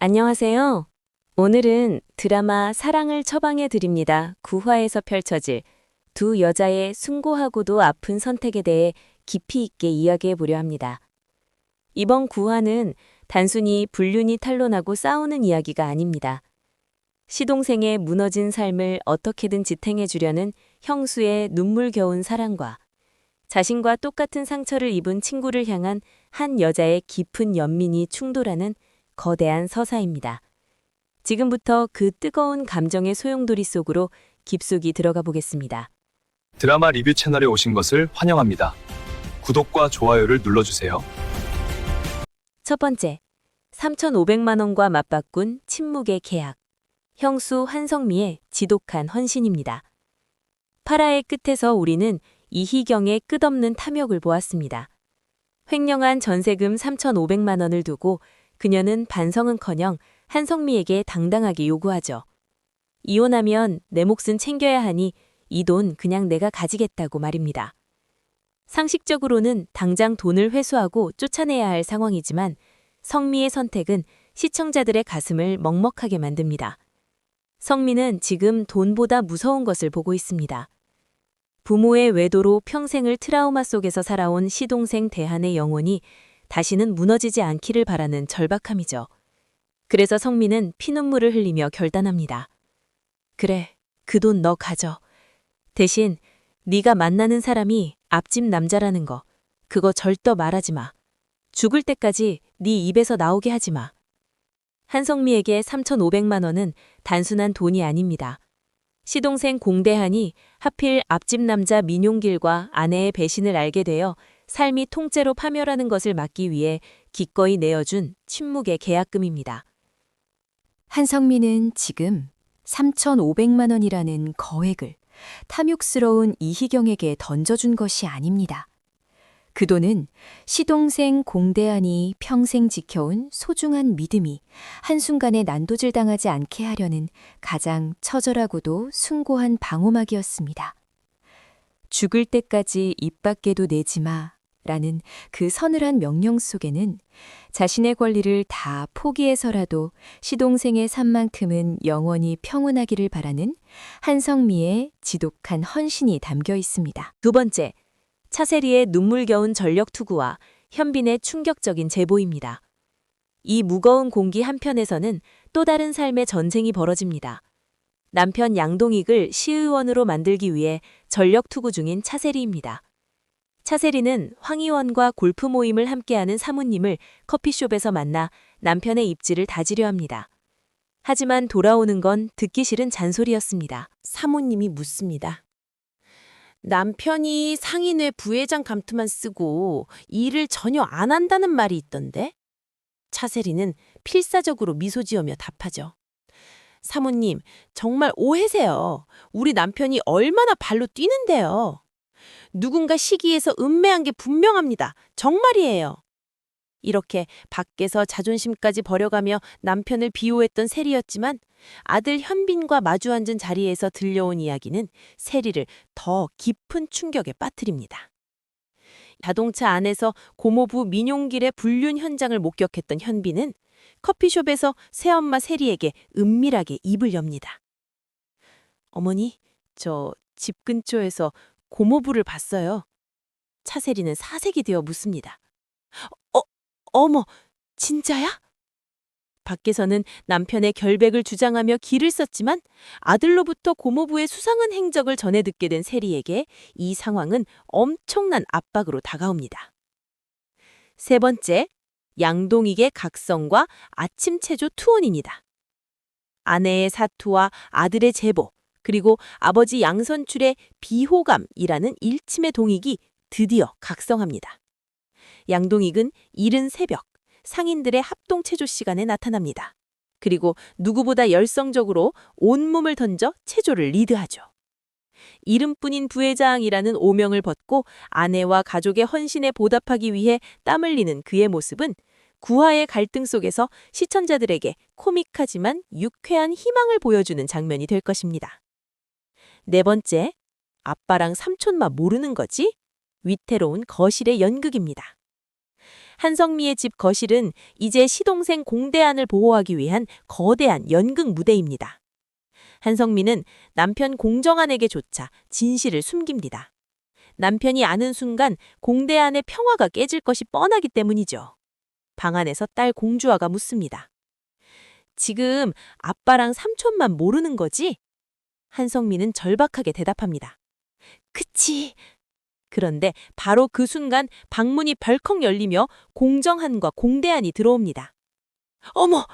안녕하세요. 오늘은 드라마 사랑을 처방해 드립니다. 9화에서 펼쳐질 두 여자의 숭고하고도 아픈 선택에 대해 깊이 있게 이야기해 보려 합니다. 이번 9화는 단순히 불륜이 탄로나고 싸우는 이야기가 아닙니다. 시동생의 무너진 삶을 어떻게든 지탱해 주려는 형수의 눈물겨운 사랑과 자신과 똑같은 상처를 입은 친구를 향한 한 여자의 깊은 연민이 충돌하는 거대한 서사입니다. 지금부터 그 뜨거운 감정의 소용돌이 속으로 깊숙이 들어가 보겠습니다. 드라마 리뷰 채널에 오신 것을 환영합니다. 구독과 좋아요를 눌러주세요. 첫 번째, 3,500만 원과 맞바꾼 침묵의 계약. 형수 한성미의 지독한 헌신입니다. 8화의 끝에서 우리는 이희경의 끝없는 탐욕을 보았습니다. 횡령한 전세금 3,500만 원을 두고 그녀는 반성은커녕 한성미에게 당당하게 요구하죠. 이혼하면 내 몫은 챙겨야 하니 이 돈 그냥 내가 가지겠다고 말입니다. 상식적으로는 당장 돈을 회수하고 쫓아내야 할 상황이지만 성미의 선택은 시청자들의 가슴을 먹먹하게 만듭니다. 성미는 지금 돈보다 무서운 것을 보고 있습니다. 부모의 외도로 평생을 트라우마 속에서 살아온 시동생 대한의 영혼이 다시는 무너지지 않기를 바라는 절박함이죠. 그래서 성미는 피눈물을 흘리며 결단합니다. 그래, 그 돈 너 가져. 대신 네가 만나는 사람이 앞집 남자라는 거, 그거 절대 말하지 마. 죽을 때까지 네 입에서 나오게 하지 마. 한성미에게 3,500만 원은 단순한 돈이 아닙니다. 시동생 공대한이 하필 앞집 남자 민용길과 아내의 배신을 알게 되어 삶이 통째로 파멸하는 것을 막기 위해 기꺼이 내어준 침묵의 계약금입니다. 한성미는 지금 3,500만 원이라는 거액을 탐욕스러운 이희경에게 던져준 것이 아닙니다. 그 돈은 시동생 공대한이 평생 지켜온 소중한 믿음이 한순간에 난도질 당하지 않게 하려는 가장 처절하고도 숭고한 방어막이었습니다. 죽을 때까지 입 밖에도 내지 마 라는 그 서늘한 명령 속에는 자신의 권리를 다 포기해서라도 시동생의 삶만큼은 영원히 평온하기를 바라는 한성미의 지독한 헌신이 담겨 있습니다. 두 번째, 차세리의 눈물겨운 전력 투구와 현빈의 충격적인 제보입니다. 이 무거운 공기 한편에서는 또 다른 삶의 전쟁이 벌어집니다. 남편 양동익을 시의원으로 만들기 위해 전력 투구 중인 차세리입니다. 차세리는 황 의원과 골프 모임을 함께하는 사모님을 커피숍에서 만나 남편의 입지를 다지려 합니다. 하지만 돌아오는 건 듣기 싫은 잔소리였습니다. 사모님이 묻습니다. 남편이 상인회 부회장 감투만 쓰고 일을 전혀 안 한다는 말이 있던데? 차세리는 필사적으로 미소 지으며 답하죠. 사모님, 정말 오해세요. 우리 남편이 얼마나 발로 뛰는데요. 누군가 시기에서 음매한 게 분명합니다. 정말이에요. 이렇게 밖에서 자존심까지 버려가며 남편을 비호했던 세리였지만 아들 현빈과 마주 앉은 자리에서 들려온 이야기는 세리를 더 깊은 충격에 빠뜨립니다. 자동차 안에서 고모부 민용길의 불륜 현장을 목격했던 현빈은 커피숍에서 새엄마 세리에게 은밀하게 입을 엽니다. 어머니, 저 집 근처에서 고모부를 봤어요. 차세리는 사색이 되어 묻습니다. 어머, 진짜야? 밖에서는 남편의 결백을 주장하며 기를 썼지만 아들로부터 고모부의 수상한 행적을 전해 듣게 된 세리에게 이 상황은 엄청난 압박으로 다가옵니다. 세 번째, 양동익의 각성과 아침 체조 투혼입니다. 아내의 사투와 아들의 제보, 그리고 아버지 양선출의 비호감이라는 일침의 동익이 드디어 각성합니다. 양동익은 이른 새벽 상인들의 합동체조 시간에 나타납니다. 그리고 누구보다 열성적으로 온몸을 던져 체조를 리드하죠. 이름뿐인 부회장이라는 오명을 벗고 아내와 가족의 헌신에 보답하기 위해 땀 흘리는 그의 모습은 9화의 갈등 속에서 시청자들에게 코믹하지만 유쾌한 희망을 보여주는 장면이 될 것입니다. 네 번째, 아빠랑 삼촌만 모르는 거지? 위태로운 거실의 연극입니다. 한성미의 집 거실은 이제 시동생 공대안을 보호하기 위한 거대한 연극 무대입니다. 한성미는 남편 공정안에게조차 진실을 숨깁니다. 남편이 아는 순간 공대안의 평화가 깨질 것이 뻔하기 때문이죠. 방 안에서 딸 공주아가 묻습니다. 지금 아빠랑 삼촌만 모르는 거지? 한성미는 절박하게 대답합니다. 그치. 그런데 바로 그 순간 방문이 벌컥 열리며 공정한과 공대안이 들어옵니다. 어머!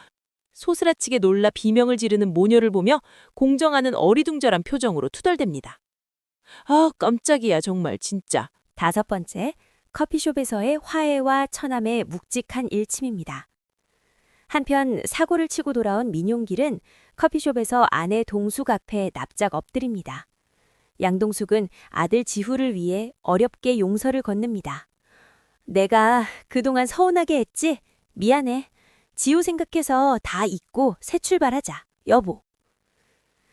소스라치게 놀라 비명을 지르는 모녀를 보며 공정한은 어리둥절한 표정으로 투덜댑니다. 아, 깜짝이야 정말 진짜. 5번째, 커피숍에서의 화해와 처남의 묵직한 일침입니다. 한편 사고를 치고 돌아온 민용길은 커피숍에서 아내 동숙 앞에 납작 엎드립니다. 양동숙은 아들 지후를 위해 어렵게 용서를 건넵니다. 내가 그동안 서운하게 했지? 미안해. 지후 생각해서 다 잊고 새 출발하자. 여보.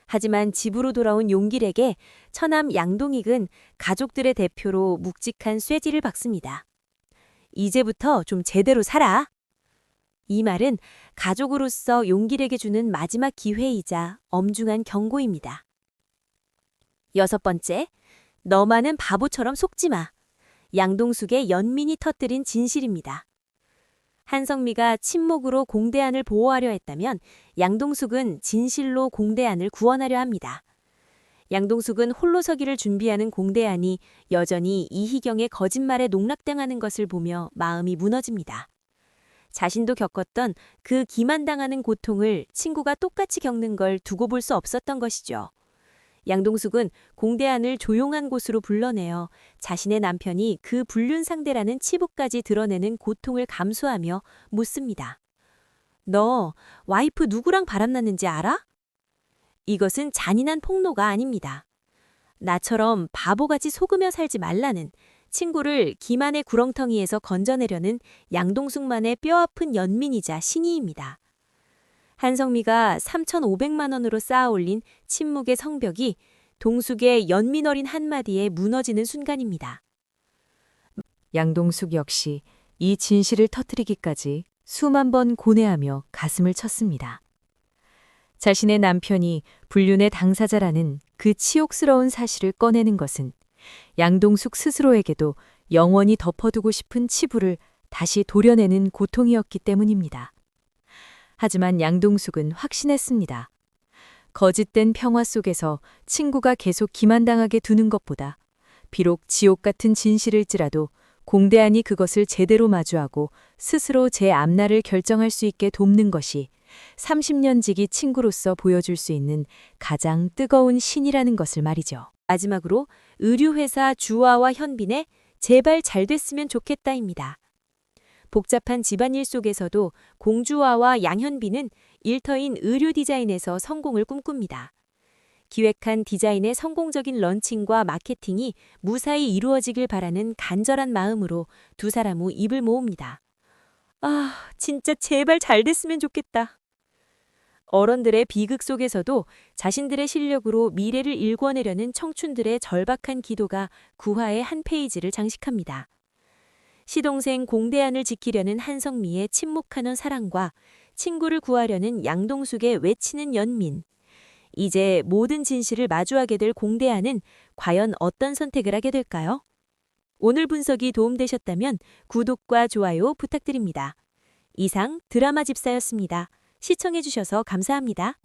하지만 집으로 돌아온 용길에게 처남 양동익은 가족들의 대표로 묵직한 쇠지를 박습니다. 이제부터 좀 제대로 살아. 이 말은 가족으로서 용길에게 주는 마지막 기회이자 엄중한 경고입니다. 6번째, 너만은 바보처럼 속지 마. 양동숙의 연민이 터뜨린 진실입니다. 한성미가 침묵으로 공대안을 보호하려 했다면 양동숙은 진실로 공대안을 구원하려 합니다. 양동숙은 홀로 서기를 준비하는 공대안이 여전히 이희경의 거짓말에 농락당하는 것을 보며 마음이 무너집니다. 자신도 겪었던 그 기만당하는 고통을 친구가 똑같이 겪는 걸 두고 볼 수 없었던 것이죠. 양동숙은 공대안을 조용한 곳으로 불러내어 자신의 남편이 그 불륜 상대라는 치부까지 드러내는 고통을 감수하며 묻습니다. 너 와이프 누구랑 바람났는지 알아? 이것은 잔인한 폭로가 아닙니다. 나처럼 바보같이 속으며 살지 말라는, 친구를 기만의 구렁텅이에서 건져내려는 양동숙만의 뼈아픈 연민이자 신의입니다. 한성미가 3,500만 원으로 쌓아올린 침묵의 성벽이 동숙의 연민 어린 한마디에 무너지는 순간입니다. 양동숙 역시 이 진실을 터뜨리기까지 수만 번 고뇌하며 가슴을 쳤습니다. 자신의 남편이 불륜의 당사자라는 그 치욕스러운 사실을 꺼내는 것은 양동숙 스스로에게도 영원히 덮어두고 싶은 치부를 다시 도려내는 고통이었기 때문입니다. 하지만 양동숙은 확신했습니다. 거짓된 평화 속에서 친구가 계속 기만당하게 두는 것보다 비록 지옥 같은 진실일지라도 공대안이 그것을 제대로 마주하고 스스로 제 앞날을 결정할 수 있게 돕는 것이 30년 지기 친구로서 보여줄 수 있는 가장 뜨거운 신이라는 것을 말이죠. 마지막으로 의류회사 주아와 현빈의 제발 잘 됐으면 좋겠다입니다. 복잡한 집안일 속에서도 공주아와 양현빈은 일터인 의류 디자인에서 성공을 꿈꿉니다. 기획한 디자인의 성공적인 런칭과 마케팅이 무사히 이루어지길 바라는 간절한 마음으로 두 사람 후 입을 모읍니다. 아, 진짜 제발 잘 됐으면 좋겠다. 어른들의 비극 속에서도 자신들의 실력으로 미래를 일궈내려는 청춘들의 절박한 기도가 구화의 한 페이지를 장식합니다. 시동생 공대안을 지키려는 한성미의 침묵하는 사랑과 친구를 구하려는 양동숙의 외치는 연민. 이제 모든 진실을 마주하게 될 공대안은 과연 어떤 선택을 하게 될까요? 오늘 분석이 도움되셨다면 구독과 좋아요 부탁드립니다. 이상 드라마 집사였습니다. 시청해주셔서 감사합니다.